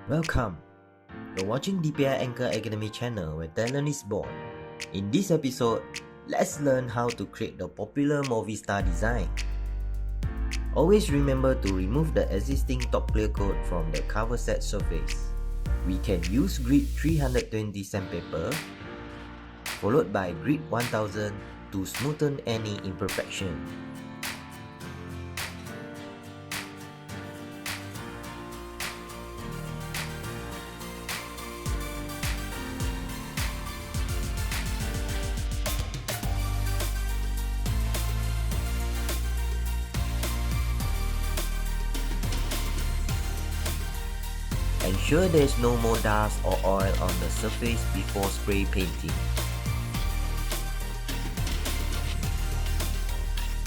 Welcome! You're watching DPI Anchor Academy channel where talent is born. In this episode, let's learn how to create the popular Movista design. Always remember to remove the existing top clear coat from the cover set surface. We can use grit 320 sandpaper followed by grit 1000 to smoothen any imperfection. Ensure there is no more dust or oil on the surface before spray painting.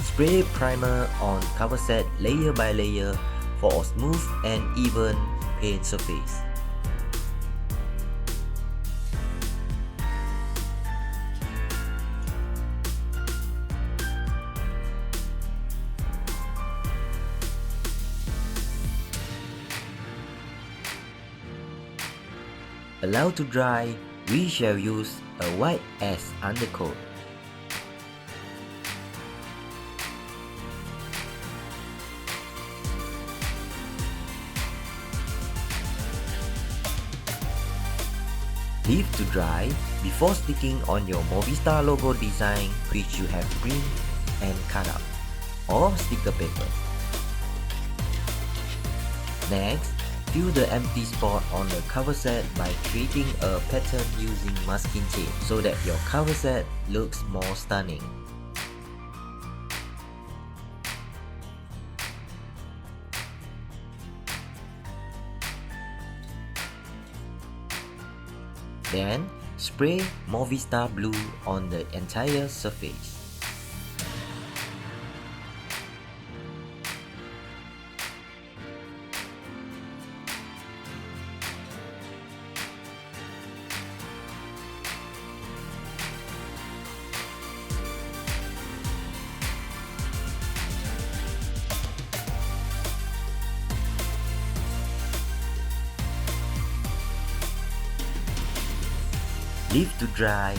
Spray primer on cover set layer by layer for a smooth and even paint surface. Allow to dry, we shall use a white as undercoat. Leave to dry before sticking on your Movistar logo design which you have print and cut out, or sticker paper. Next, fill the empty spot on the cover set by creating a pattern using masking tape so that your cover set looks more stunning. Then, spray Movistar Blue on the entire surface. Leave to dry.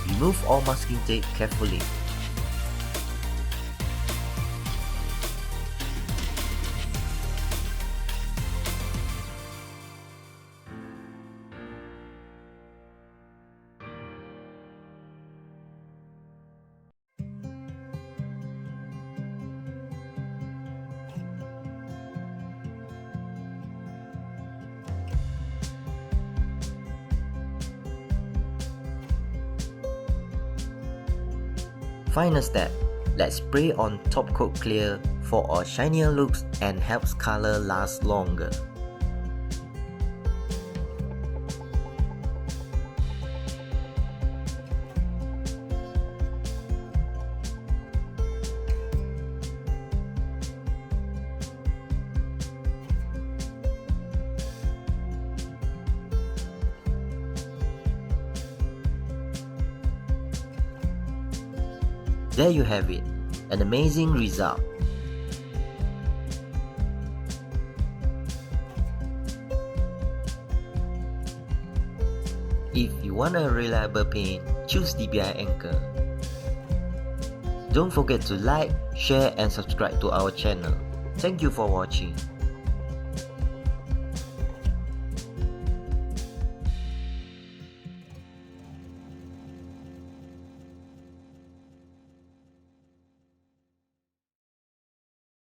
Remove all masking tape carefully. Final step, let's spray on top coat clear for a shinier looks and helps color last longer. There you have it, an amazing result. If you want a reliable paint, choose DPI Anchor. Don't forget to like, share and subscribe to our channel. Thank you for watching.